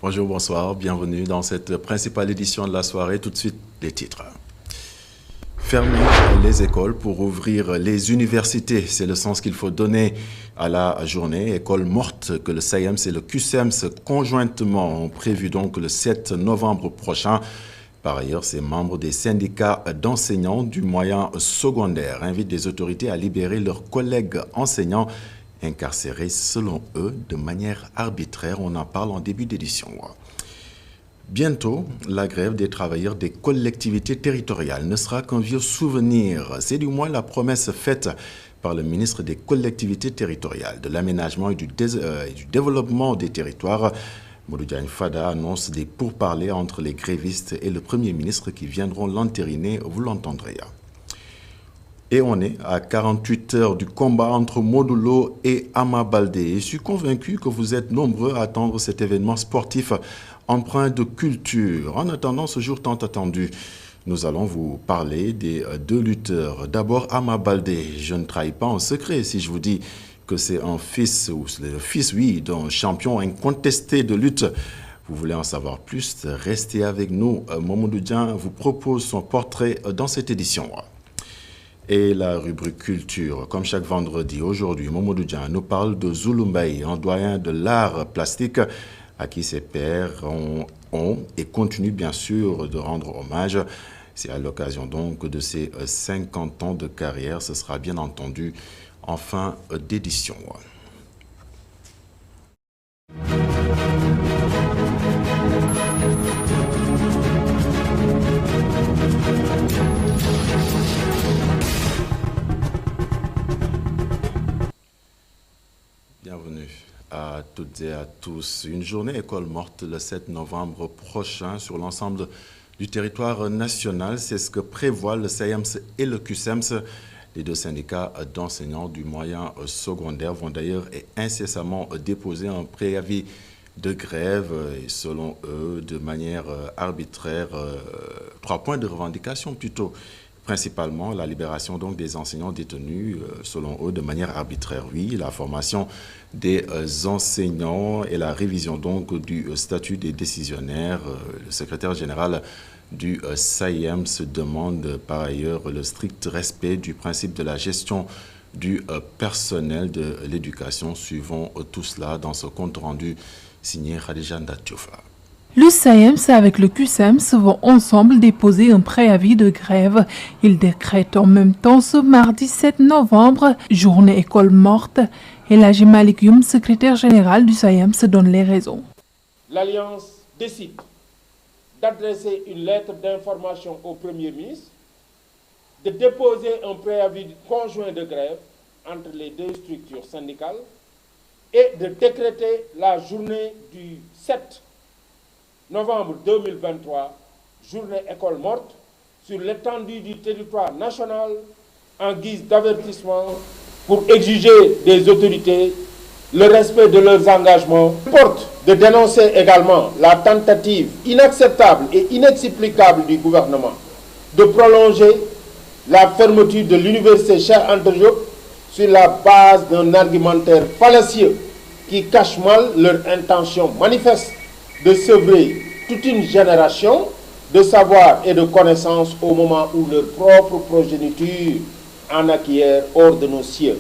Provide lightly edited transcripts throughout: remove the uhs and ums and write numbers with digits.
Bonjour, bonsoir, bienvenue dans cette principale édition de la soirée. Tout de suite, les titres. Fermer les écoles pour ouvrir les universités, c'est le sens qu'il faut donner à la journée. École morte que le SAEMS et le QSEMS conjointement ont prévu donc le 7 novembre prochain. Par ailleurs, ces membres des syndicats d'enseignants du moyen secondaire invitent les autorités à libérer leurs collègues enseignants incarcérés selon eux de manière arbitraire. On en parle en début d'édition. Bientôt, la grève des travailleurs des collectivités territoriales ne sera qu'un vieux souvenir. C'est du moins la promesse faite par le ministre des collectivités territoriales, de l'aménagement et du développement des territoires. Modou Diagne Fada annonce des pourparlers entre les grévistes et le Premier ministre qui viendront l'entériner, vous l'entendrez. Et on est à 48 heures du combat entre Modulo et Ama Baldé. Je suis convaincu que vous êtes nombreux à attendre cet événement sportif empreint de culture. En attendant ce jour tant attendu, nous allons vous parler des deux lutteurs. D'abord, Ama Baldé. Je ne trahis pas en secret si je vous dis que c'est un fils, ou c'est le fils, oui, d'un champion incontesté de lutte. Vous voulez en savoir plus? Restez avec nous. Mamadou Dian vous propose son portrait dans cette édition. Et la rubrique culture, comme chaque vendredi, aujourd'hui, Mamadou Dian nous parle de Zulu Mbaye, un doyen de l'art plastique à qui ses pairs ont et continuent bien sûr de rendre hommage. C'est à l'occasion donc de ses 50 ans de carrière, ce sera bien entendu en fin d'édition. Bienvenue à toutes et à tous. Une journée école morte le 7 novembre prochain sur l'ensemble du territoire national. C'est ce que prévoient le SAEMS et le QSEMS. Les deux syndicats d'enseignants du moyen secondaire vont d'ailleurs incessamment déposer un préavis de grève et selon eux, de manière arbitraire, 3 points de revendication plutôt. Principalement la libération donc des enseignants détenus, selon eux, de manière arbitraire. Oui, la formation des enseignants et la révision donc du statut des décisionnaires. Le secrétaire général du SAEMS se demande par ailleurs le strict respect du principe de la gestion du personnel de l'éducation. Suivons tout cela dans ce compte rendu signé Khadija Ndatiofa. Le SAEMS avec le QSEMS vont ensemble déposer un préavis de grève. Ils décrètent en même temps ce mardi 7 novembre, journée école morte. Et Elhadji Malick Youm, secrétaire général du SAEMS, donne les raisons. L'Alliance décide d'adresser une lettre d'information au Premier ministre, de déposer un préavis conjoint de grève entre les deux structures syndicales et de décréter la journée du 7 novembre 2023, journée école morte, sur l'étendue du territoire national en guise d'avertissement pour exiger des autorités le respect de leurs engagements. Porte de dénoncer également la tentative inacceptable et inexplicable du gouvernement de prolonger la fermeture de l'université Cheikh Anta Diop sur la base d'un argumentaire fallacieux qui cache mal leur intention manifeste de sevrer toute une génération de savoir et de connaissances au moment où leur propre progéniture en acquiert hors de nos cieux.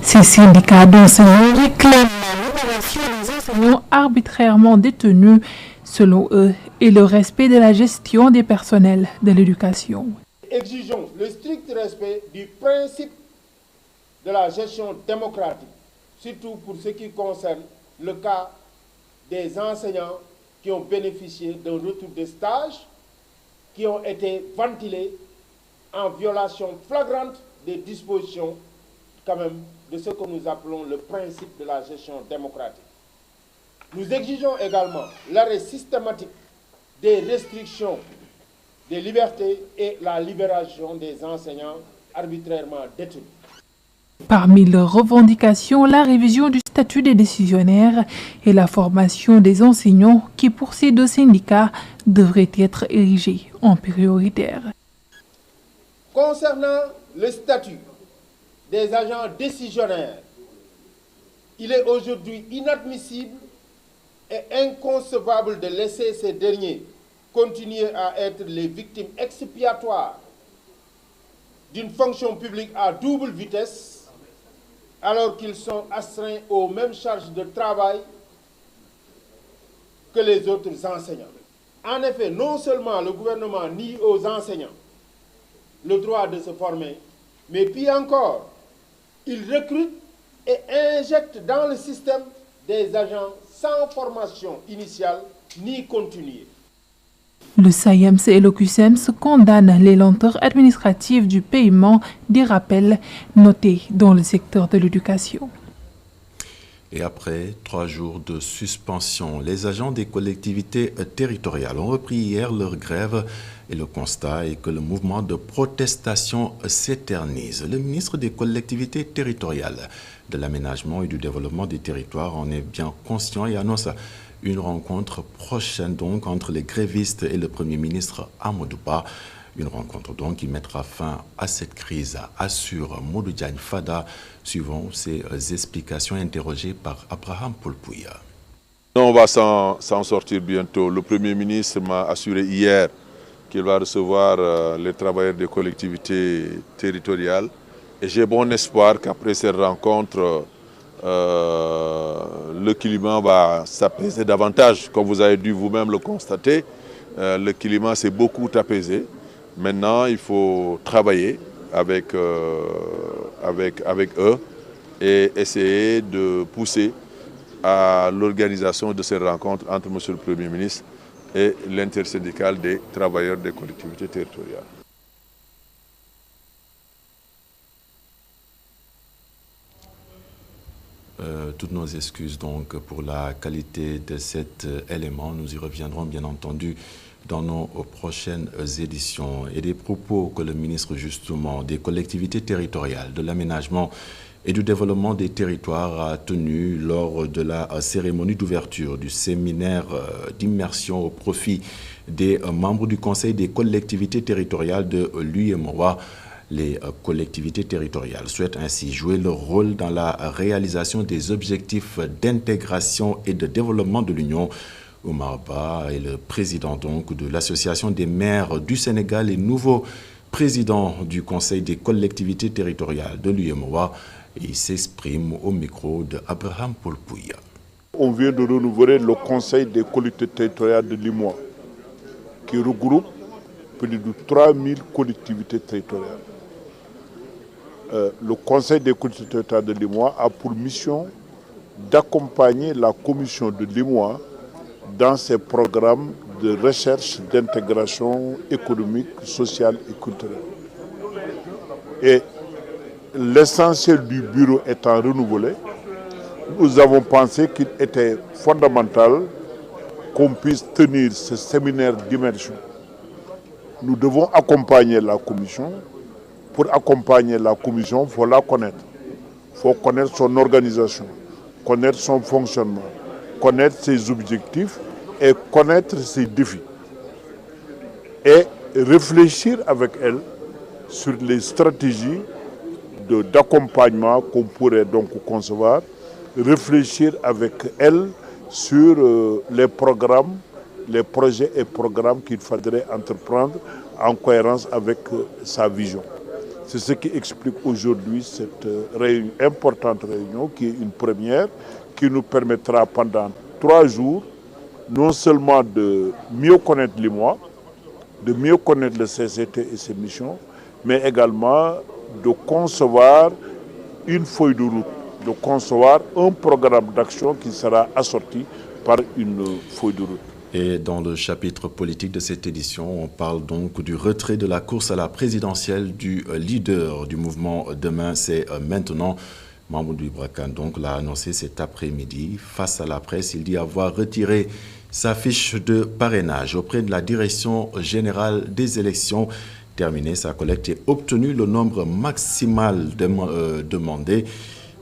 Ces syndicats d'enseignants réclament la libération des enseignants arbitrairement détenus, selon eux, et le respect de la gestion des personnels de l'éducation. Exigeons le strict respect du principe de la gestion démocratique, surtout pour ce qui concerne le cas des enseignants qui ont bénéficié d'un retour de stage, qui ont été ventilés en violation flagrante des dispositions quand même de ce que nous appelons le principe de la gestion démocratique. Nous exigeons également l'arrêt systématique des restrictions des libertés et la libération des enseignants arbitrairement détenus. Parmi leurs revendications, la révision du statut des décisionnaires et la formation des enseignants qui, pour ces deux syndicats, devraient être érigés en prioritaire. Concernant le statut des agents décisionnaires, il est aujourd'hui inadmissible est inconcevable de laisser ces derniers continuer à être les victimes expiatoires d'une fonction publique à double vitesse, alors qu'ils sont astreints aux mêmes charges de travail que les autres enseignants. En effet, non seulement le gouvernement nie aux enseignants le droit de se former, mais pire encore, il recrute et injecte dans le système des agents sans formation initiale ni continue. Le SAEMS et le CUSEMS condamnent les lenteurs administratives du paiement des rappels notés dans le secteur de l'éducation. Et après 3 jours de suspension, les agents des collectivités territoriales ont repris hier leur grève et le constat est que le mouvement de protestation s'éternise. Le ministre des collectivités territoriales, de l'aménagement et du développement des territoires en est bien conscient et annonce une rencontre prochaine donc entre les grévistes et le Premier ministre Amadou Ba. Une rencontre donc qui mettra fin à cette crise, assure Modou Diagne Fada, suivant ses explications interrogées par Abraham Poulpouya. On va s'en sortir bientôt. Le Premier ministre m'a assuré hier qu'il va recevoir les travailleurs des collectivités territoriales. Et j'ai bon espoir qu'après cette rencontre, le climat va s'apaiser davantage. Comme vous avez dû vous-même le constater, le climat s'est beaucoup apaisé. Maintenant, il faut travailler avec eux et essayer de pousser à l'organisation de ces rencontres entre M. le Premier ministre et l'intersyndicale des travailleurs des collectivités territoriales. Toutes nos excuses donc pour la qualité de cet élément. Nous y reviendrons bien entendu dans nos prochaines éditions. Et des propos que le ministre justement des collectivités territoriales, de l'aménagement et du développement des territoires a tenu lors de la cérémonie d'ouverture du séminaire d'immersion au profit des membres du Conseil des collectivités territoriales de l'UEMOA. Les collectivités territoriales souhaitent ainsi jouer leur rôle dans la réalisation des objectifs d'intégration et de développement de l'Union. Oumar Ba est le président donc de l'Association des maires du Sénégal et nouveau président du Conseil des collectivités territoriales de l'UEMOA. Il s'exprime au micro de Abraham Poulpouya. On vient de renouveler le Conseil des collectivités territoriales de l'UEMOA qui regroupe plus de 3000 collectivités territoriales. Le Conseil des collectivités territoriales de l'UEMOA a pour mission d'accompagner la commission de l'UEMOA dans ses programmes de recherche d'intégration économique, sociale et culturelle. Et l'essentiel du bureau étant renouvelé, nous avons pensé qu'il était fondamental qu'on puisse tenir ce séminaire d'immersion. Nous devons accompagner la commission. Pour accompagner la commission, il faut la connaître. Il faut connaître son organisation, connaître son fonctionnement, connaître ses objectifs et connaître ses défis. Et réfléchir avec elle sur les stratégies d'accompagnement qu'on pourrait donc concevoir, réfléchir avec elle sur les programmes, les projets et programmes qu'il faudrait entreprendre en cohérence avec sa vision. C'est ce qui explique aujourd'hui cette importante réunion qui est une première, qui nous permettra pendant 3 jours non seulement de mieux connaître l'UEMOA, de mieux connaître le CCT et ses missions, mais également de concevoir une feuille de route, de concevoir un programme d'action qui sera assorti par une feuille de route. Et dans le chapitre politique de cette édition, on parle donc du retrait de la course à la présidentielle du leader du mouvement Demain, c'est maintenant. Mamoudou Ibra Kane donc l'a annoncé cet après-midi. Face à la presse, il dit avoir retiré sa fiche de parrainage auprès de la direction générale des élections. Terminé sa collecte et obtenu le nombre maximal demandé,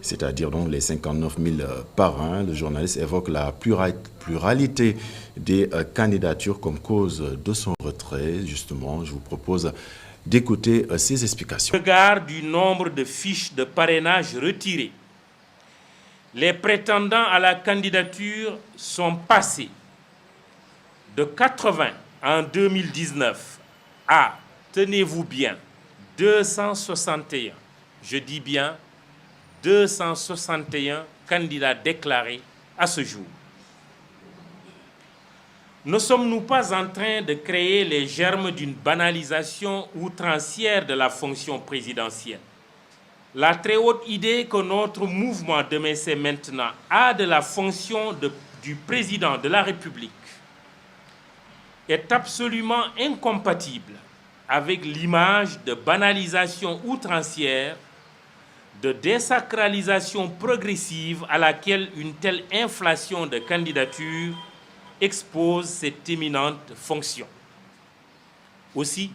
c'est-à-dire donc les 59 000 parrains. Le journaliste évoque la pluralité des candidatures comme cause de son retrait. Justement, je vous propose d'écouter ces explications. Au regard du nombre de fiches de parrainage retirées, les prétendants à la candidature sont passés de 80 en 2019 à, tenez-vous bien, 261, je dis bien 261 candidats déclarés à ce jour. Ne sommes-nous pas en train de créer les germes d'une banalisation outrancière de la fonction présidentielle? La très haute idée que notre mouvement Demain c'est maintenant a de la fonction du président de la République est absolument incompatible avec l'image de banalisation outrancière, de désacralisation progressive à laquelle une telle inflation de candidatures expose cette éminente fonction. Aussi,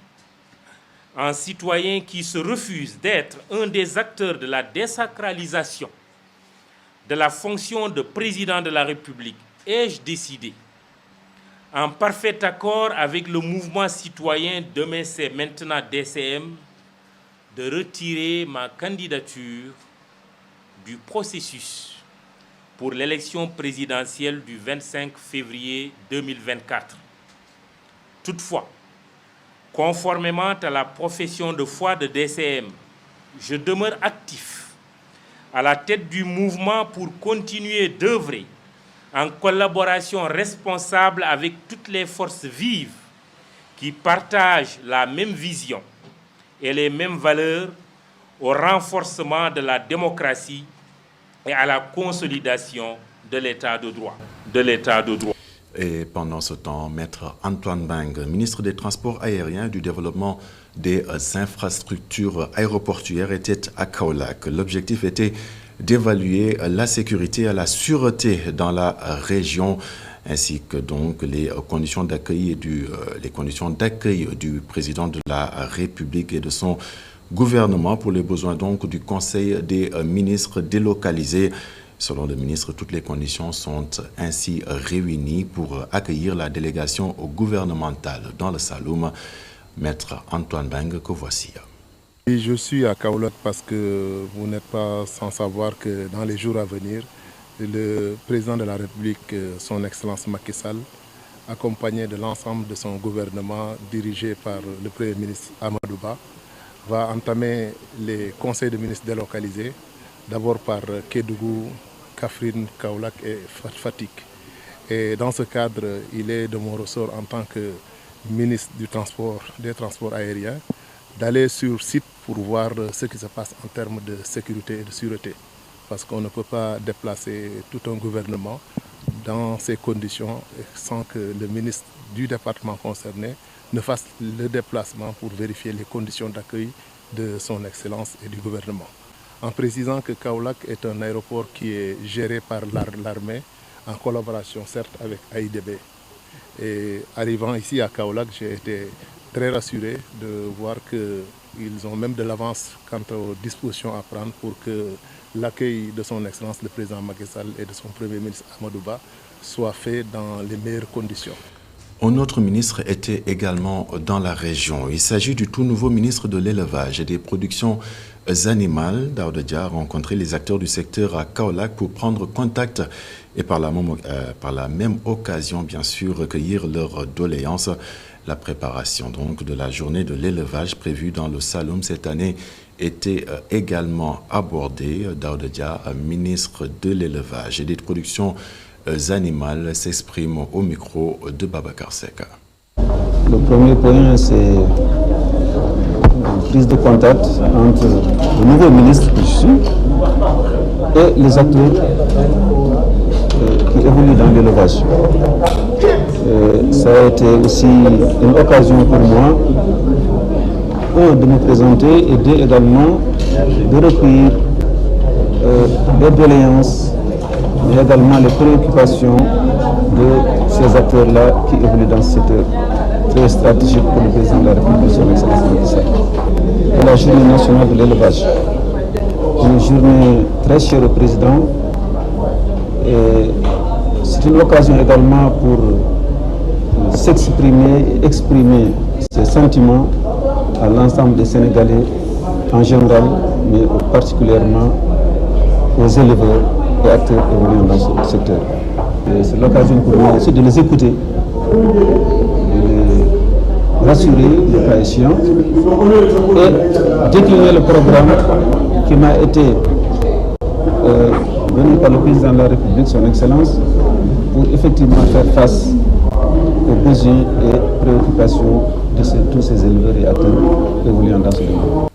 un citoyen qui se refuse d'être un des acteurs de la désacralisation de la fonction de président de la République, ai-je décidé, en parfait accord avec le mouvement citoyen Demain c'est maintenant DCM, de retirer ma candidature du processus pour l'élection présidentielle du 25 février 2024. Toutefois, conformément à la profession de foi de DCM, je demeure actif à la tête du mouvement pour continuer d'œuvrer en collaboration responsable avec toutes les forces vives qui partagent la même vision et les mêmes valeurs au renforcement de la démocratie et à la consolidation de l'état de droit. Et pendant ce temps, Maître Antoine Beng, ministre des Transports aériens et du développement des infrastructures aéroportuaires, était à Kaolack. L'objectif était d'évaluer la sécurité et la sûreté dans la région, ainsi que donc les conditions d'accueil du président de la République et de son gouvernement pour les besoins donc du Conseil des ministres délocalisés. Selon le ministre, toutes les conditions sont ainsi réunies pour accueillir la délégation gouvernementale dans le Saloum. Maître Antoine Beng, que voici. Et je suis à Kaolack parce que vous n'êtes pas sans savoir que dans les jours à venir, le président de la République, son Excellence Macky Sall, accompagné de l'ensemble de son gouvernement dirigé par le Premier ministre Amadou Ba, va entamer les conseils de ministres délocalisés, d'abord par Kédougou, Kaffrine, Kaolack et Fatick. Et dans ce cadre, il est de mon ressort en tant que ministre des Transports aériens d'aller sur site pour voir ce qui se passe en termes de sécurité et de sûreté. Parce qu'on ne peut pas déplacer tout un gouvernement dans ces conditions sans que le ministre du département concerné ne fasse le déplacement pour vérifier les conditions d'accueil de son Excellence et du gouvernement. En précisant que Kaolack est un aéroport qui est géré par l'armée en collaboration certes avec AIBD. Et arrivant ici à Kaolack, j'ai été très rassuré de voir qu'ils ont même de l'avance quant aux dispositions à prendre pour que l'accueil de son Excellence le président Macky Sall et de son Premier ministre Amadou Ba soit fait dans les meilleures conditions. Un autre ministre était également dans la région. Il s'agit du tout nouveau ministre de l'élevage et des productions animales. Daouda Dia a rencontré les acteurs du secteur à Kaolack pour prendre contact et par la même occasion, bien sûr, recueillir leurs doléances. La préparation donc de la journée de l'élevage prévue dans le Saloum cette année était également abordée. Daouda Dia, ministre de l'élevage et des productions animales, s'exprime au micro de Babacar Seck. Le premier point, c'est une prise de contact entre le nouveau ministre que je suis et les acteurs qui évoluent dans l'élevage. Ça a été aussi une occasion pour moi, de me présenter et également de recueillir les doléances, mais également les préoccupations de ces acteurs-là qui évoluent dans ce secteur très stratégique pour le président de la République, son Excellence Macky Sall. Et la journée nationale de l'élevage, une journée très chère au président. Et c'est une occasion également pour s'exprimer et exprimer ses sentiments à l'ensemble des Sénégalais en général, mais particulièrement aux éleveurs et acteurs évoluant dans ce secteur. C'est l'occasion pour moi aussi de les écouter, de les rassurer le cas échéant et décliner le programme qui m'a été donné par le président de la République, son Excellence, pour effectivement faire face aux besoins et préoccupations de tous ces éleveurs et acteurs évoluant dans ce domaine.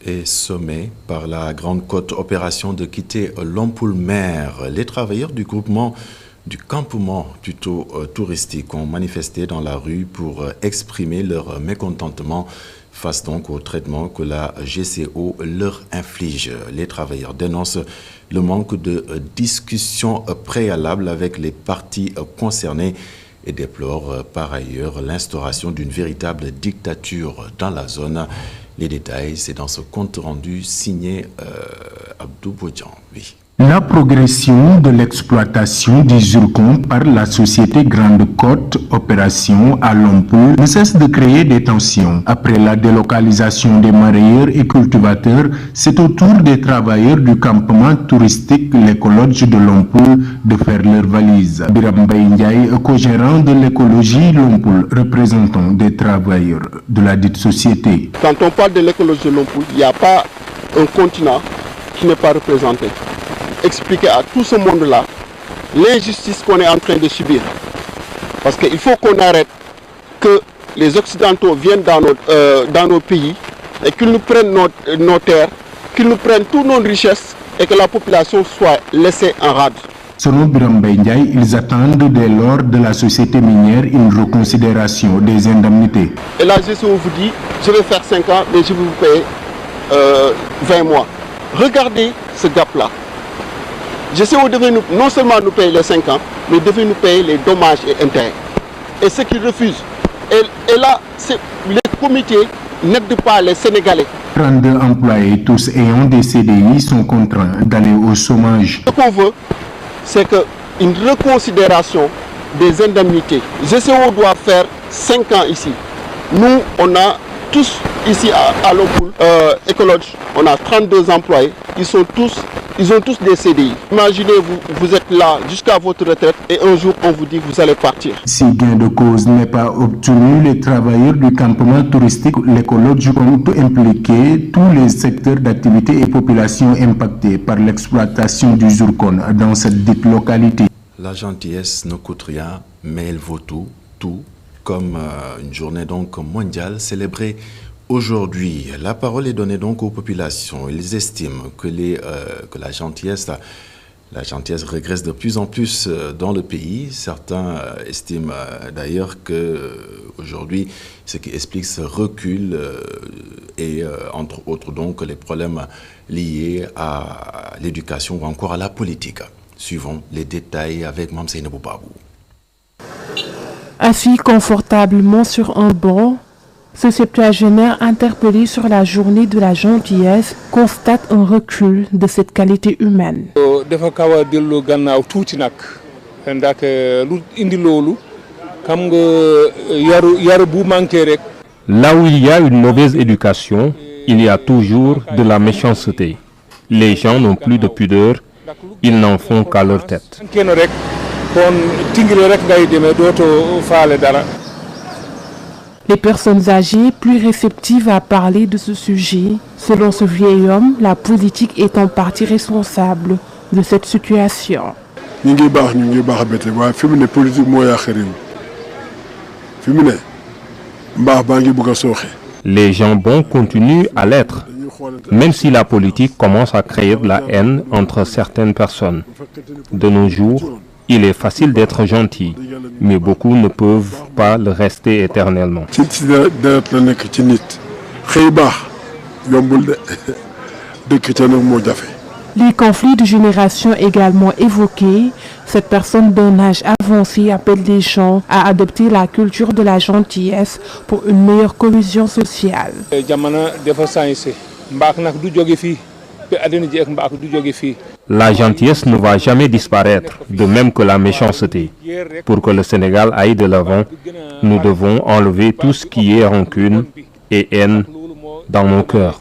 Et sommé par la Grande Côte opération de quitter Lompoul-Mer, les travailleurs du groupement du campement tuto touristique ont manifesté dans la rue pour exprimer leur mécontentement face donc au traitement que la GCO leur inflige. Les travailleurs dénoncent le manque de discussion préalable avec les parties concernées et déplorent par ailleurs l'instauration d'une véritable dictature dans la zone. Les détails, c'est dans ce compte rendu signé Abdou Bodjan. Oui. La progression de l'exploitation du zircon par la société Grande Côte Opération à Lompoul ne cesse de créer des tensions. Après la délocalisation des marailleurs et cultivateurs, c'est au tour des travailleurs du campement touristique l'écologie de Lompoul de faire leur valise. Biram Ndiaye, co-gérant de l'écologie Lompoul, représentant des travailleurs de la dite société. Quand on parle de l'écologie de Lompoul, il n'y a pas un continent qui n'est pas représenté. Expliquer à tout ce monde-là l'injustice qu'on est en train de subir. Parce qu'il faut qu'on arrête que les Occidentaux viennent dans nos pays et qu'ils nous prennent nos terres, qu'ils nous prennent toutes nos richesses et que la population soit laissée en rade. Selon Biram Ndiaye, ils attendent dès lors de la société minière une reconsidération des indemnités. Et la GCO vous dit, je vais faire 5 ans, mais je vais vous payer 20 mois. Regardez ce gap-là. GCO devait non seulement nous payer les 5 ans, mais devait nous payer les dommages et intérêts. Et ce qu'ils refusent. Et là, les comités n'aident pas les Sénégalais. 32 employés, tous ayant des CDI, sont contraints d'aller au chômage. Ce qu'on veut, c'est qu'une reconsidération des indemnités. GCO doit faire 5 ans ici. Nous, on a tous ici à Lompoul, Écologe, on a 32 employés. Ils ont tous des CDI. Imaginez, vous êtes là jusqu'à votre retraite et un jour on vous dit que vous allez partir. Si gain de cause n'est pas obtenu, les travailleurs du campement touristique, l'écologie compte impliquer tous les secteurs d'activité et populations impactées par l'exploitation du zircon dans cette dite localité. La gentillesse ne coûte rien, mais elle vaut tout, comme une journée donc mondiale célébrée aujourd'hui. La parole est donnée donc aux populations. Ils estiment que la gentillesse régresse de plus en plus dans le pays. Certains estiment d'ailleurs que aujourd'hui, ce qui explique ce recul est entre autres donc les problèmes liés à l'éducation ou encore à la politique. Suivons les détails avec Mme Seynabou Babou. Assis confortablement sur un banc, ce septuagénaire interpellé sur la journée de la gentillesse constate un recul de cette qualité humaine. Là où il y a une mauvaise éducation, il y a toujours de la méchanceté. Les gens n'ont plus de pudeur, ils n'en font qu'à leur tête. Les personnes âgées, plus réceptives à parler de ce sujet, selon ce vieil homme, la politique est en partie responsable de cette situation. Les gens bons continuent à l'être, même si la politique commence à créer de la haine entre certaines personnes. De nos jours, il est facile d'être gentil, mais beaucoup ne peuvent pas le rester éternellement. Les conflits de génération également évoqués, cette personne d'un âge avancé appelle les gens à adopter la culture de la gentillesse pour une meilleure cohésion sociale. La gentillesse ne va jamais disparaître, de même que la méchanceté. Pour que le Sénégal aille de l'avant, nous devons enlever tout ce qui est rancune et haine dans nos cœurs.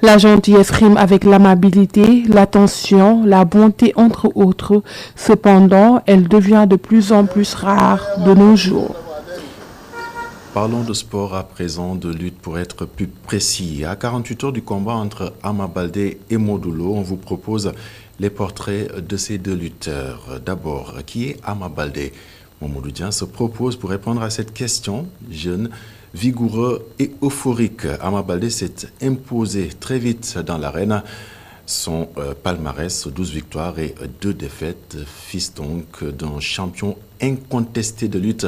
La gentillesse rime avec l'amabilité, l'attention, la bonté entre autres. Cependant, elle devient de plus en plus rare de nos jours. Parlons de sport à présent, de lutte pour être plus précis. À 48 heures du combat entre Ama Baldé et Modou Lo, on vous propose les portraits de ces deux lutteurs. D'abord, qui est Ama Baldé? Mamadou Dian se propose pour répondre à cette question. Jeune, vigoureux et euphorique, Ama Baldé s'est imposé très vite dans l'arène. Son palmarès, 12 victoires et 2 défaites, fils donc d'un champion incontesté de lutte.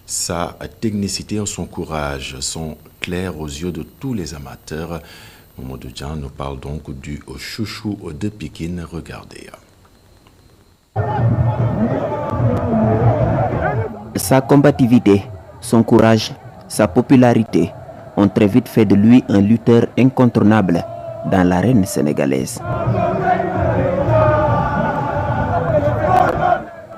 Sa technicité et son courage sont clairs aux yeux de tous les amateurs. Mamadou Dian nous parle donc du chouchou de Pikine. Regardez. Sa combativité, son courage, sa popularité ont très vite fait de lui un lutteur incontournable dans l'arène sénégalaise.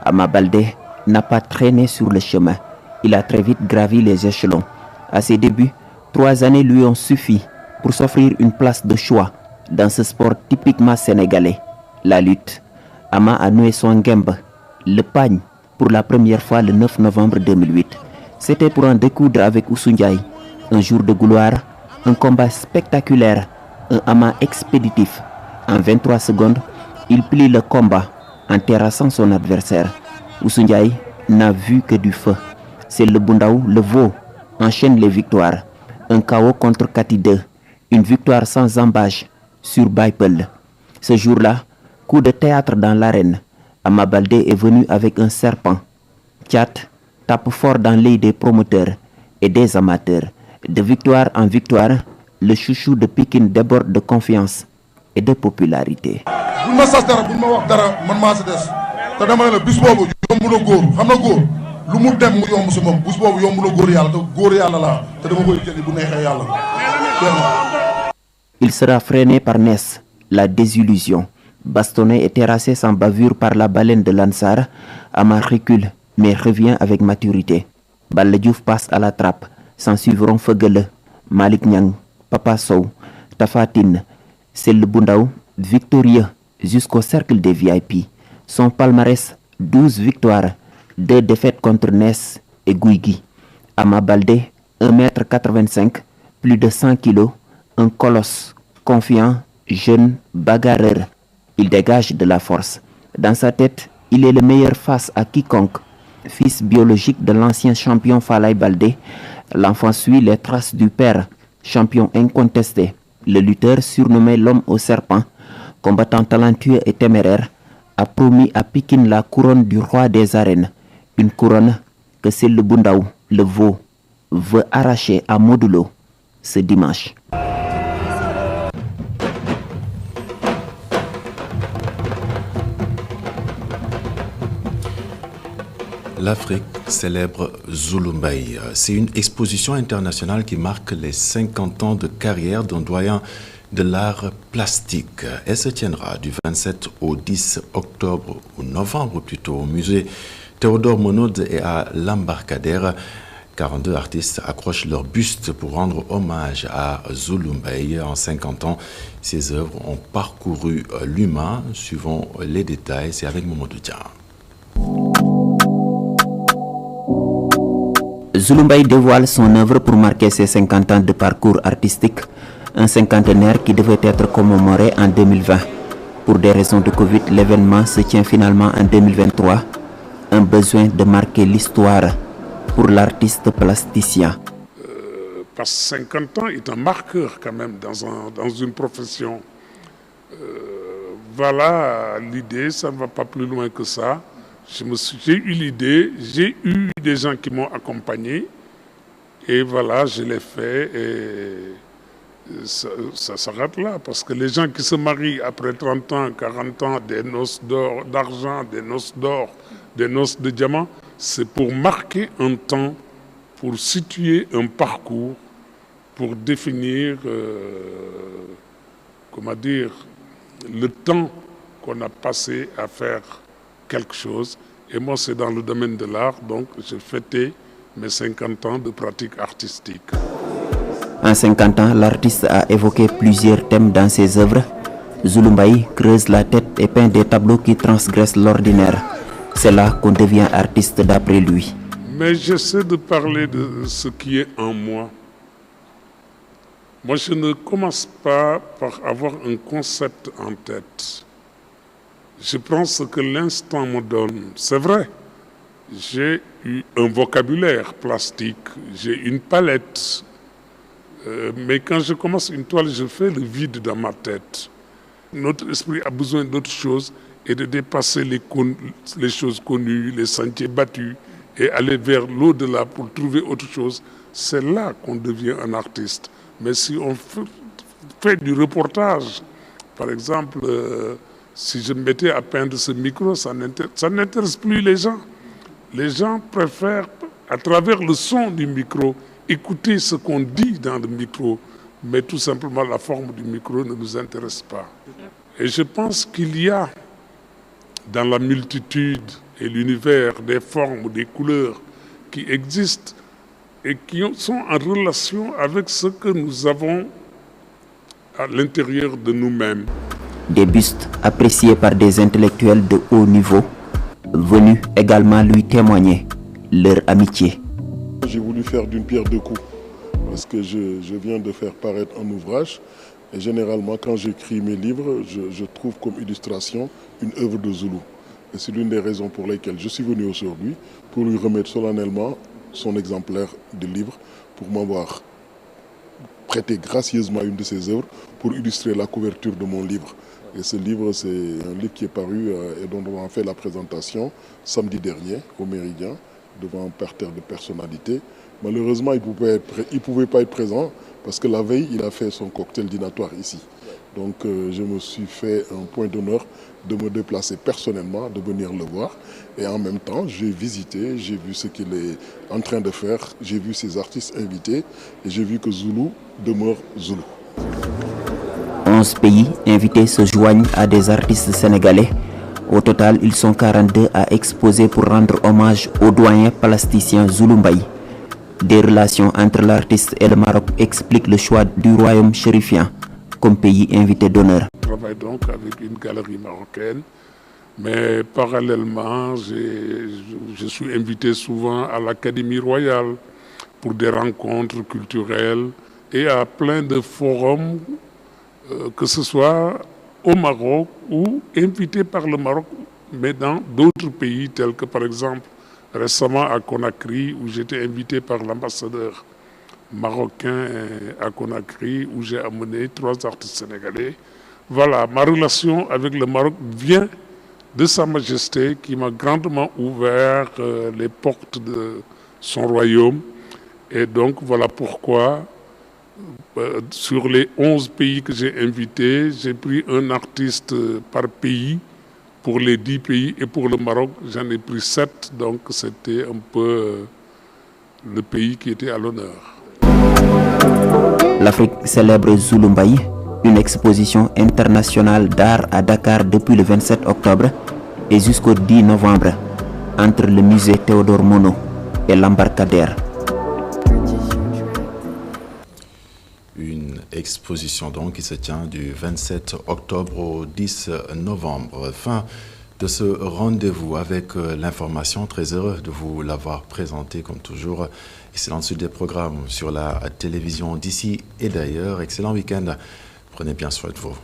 Ama Baldé n'a pas traîné sur le chemin. Il a très vite gravi les échelons. À ses débuts, 3 années lui ont suffi pour s'offrir une place de choix dans ce sport typiquement sénégalais, la lutte. Ama a noué son ngembe, le pagne, pour la première fois le 9 novembre 2008. C'était pour en découdre avec Oussou Ndiaye. Un jour de gloire, un combat spectaculaire, un Ama expéditif. En 23 secondes, il plie le combat en terrassant son adversaire. Oussou Ndiaye n'a vu que du feu. C'est le Bundaou, le veau, enchaîne les victoires. Un KO contre Kati 2, une victoire sans embâche sur Baipel. Ce jour-là, coup de théâtre dans l'arène. Ama Baldé est venu avec un serpent. Tchat tape fort dans l'œil des promoteurs et des amateurs. De victoire en victoire, le chouchou de Pikine déborde de confiance et de popularité. Il sera freiné par Ness, la désillusion. Bastonné et terrassé sans bavure par la baleine de Lansar, Ama recule mais revient avec maturité. Balla Diouf passe à la trappe. S'en suivront Feugele, Malik Niang, Papa Sow, Tafatine. C'est le Bundaou, victorieux jusqu'au cercle des VIP. Son palmarès, 12 victoires, 2 défaites contre Ness et Guigui. Ama Baldé, 1,85 m, plus de 100 kg, un colosse, confiant, jeune, bagarreur. Il dégage de la force. Dans sa tête, il est le meilleur face à quiconque. Fils biologique de l'ancien champion Falaye Baldé, l'enfant suit les traces du père, champion incontesté. Le lutteur surnommé l'homme au serpent, combattant talentueux et téméraire, a promis à Pikine la couronne du roi des arènes. Une couronne que c'est le Bundaou, le veau, veut arracher à Modou Lo ce dimanche. L'Afrique célèbre Zulumbaï. C'est une exposition internationale qui marque les 50 ans de carrière d'un doyen de l'art plastique. Elle se tiendra du 27 au 10 octobre, ou novembre plutôt, au musée Théodore Monod et à l'Embarcadère. 42 artistes accrochent leur buste pour rendre hommage à Zulumbaï. En 50 ans, ses œuvres ont parcouru l'humain. Suivant les détails, c'est avec Mamadou Dian. Zulumbaï dévoile son œuvre pour marquer ses 50 ans de parcours artistique, un cinquantenaire qui devait être commémoré en 2020. Pour des raisons de Covid, l'événement se tient finalement en 2023. Un besoin de marquer l'histoire pour l'artiste plasticien. Parce que 50 ans est un marqueur quand même dans une profession. Voilà l'idée, ça ne va pas plus loin que ça. J'ai eu l'idée, j'ai eu des gens qui m'ont accompagné et voilà, je l'ai fait et ça s'arrête là parce que les gens qui se marient après 30 ans, 40 ans, des noces d'argent, des noces d'or, des noces de diamants, c'est pour marquer un temps, pour situer un parcours, pour définir, comment dire, le temps qu'on a passé à faire quelque chose. Et moi, c'est dans le domaine de l'art, donc j'ai fêté mes 50 ans de pratique artistique. En 50 ans, l'artiste a évoqué plusieurs thèmes dans ses œuvres. Zulu Mbaye creuse la tête et peint des tableaux qui transgressent l'ordinaire. C'est là qu'on devient artiste d'après lui. Mais j'essaie de parler de ce qui est en moi. Moi, je ne commence pas par avoir un concept en tête. Je prends ce que l'instant me donne. C'est vrai, j'ai eu un vocabulaire plastique, j'ai une palette. Mais quand je commence une toile, je fais le vide dans ma tête. Notre esprit a besoin d'autre chose et de dépasser les choses connues, les sentiers battus et aller vers l'au-delà pour trouver autre chose. C'est là qu'on devient un artiste. Mais si on fait du reportage, par exemple, si je me mettais à peindre ce micro, ça n'intéresse plus les gens. Les gens préfèrent, à travers le son du micro, écouter ce qu'on dit dans le micro, mais tout simplement la forme du micro ne nous intéresse pas. Et je pense qu'il y a dans la multitude et l'univers des formes, des couleurs qui existent et qui sont en relation avec ce que nous avons à l'intérieur de nous-mêmes. Des bustes appréciés par des intellectuels de haut niveau, venus également lui témoigner leur amitié. J'ai voulu faire d'une pierre deux coups, parce que je viens de faire paraître un ouvrage, et généralement quand j'écris mes livres, je trouve comme illustration une œuvre de Zulu. Et c'est l'une des raisons pour lesquelles je suis venu aujourd'hui, pour lui remettre solennellement son exemplaire de livre, pour m'avoir prêté gracieusement une de ses œuvres, pour illustrer la couverture de mon livre. Et ce livre, c'est un livre qui est paru et dont on a fait la présentation samedi dernier au Méridien, devant un parterre de personnalités. Malheureusement, il ne pouvait pas être présent parce que la veille, il a fait son cocktail dînatoire ici. Donc je me suis fait un point d'honneur de me déplacer personnellement, de venir le voir. Et en même temps, j'ai visité, j'ai vu ce qu'il est en train de faire, j'ai vu ses artistes invités et j'ai vu que Zulu demeure Zulu. 11 pays invités se joignent à des artistes sénégalais. Au total, ils sont 42 à exposer pour rendre hommage au doyen plasticien Zulu Mbaye. Des relations entre l'artiste et le Maroc expliquent le choix du royaume chérifien comme pays invité d'honneur. Je travaille donc avec une galerie marocaine, mais parallèlement, je suis invité souvent à l'Académie royale pour des rencontres culturelles et à plein de forums, que ce soit au Maroc ou invité par le Maroc, mais dans d'autres pays tels que par exemple récemment à Conakry où j'étais invité par l'ambassadeur marocain à Conakry où j'ai amené 3 artistes sénégalais. Voilà, ma relation avec le Maroc vient de Sa Majesté qui m'a grandement ouvert les portes de son royaume et donc voilà pourquoi sur les 11 pays que j'ai invités, j'ai pris un artiste par pays pour les 10 pays et pour le Maroc, j'en ai pris 7, donc c'était un peu le pays qui était à l'honneur. L'Afrique célèbre Zulu Mbaye, une exposition internationale d'art à Dakar depuis le 27 octobre et jusqu'au 10 novembre, entre le musée Théodore Monod et l'embarcadère. Une exposition donc qui se tient du 27 octobre au 10 novembre. Fin de ce rendez-vous avec l'information. Très heureux de vous l'avoir présenté comme toujours. Excellente suite des programmes sur la télévision d'ici et d'ailleurs. Excellent week-end. Prenez bien soin de vous.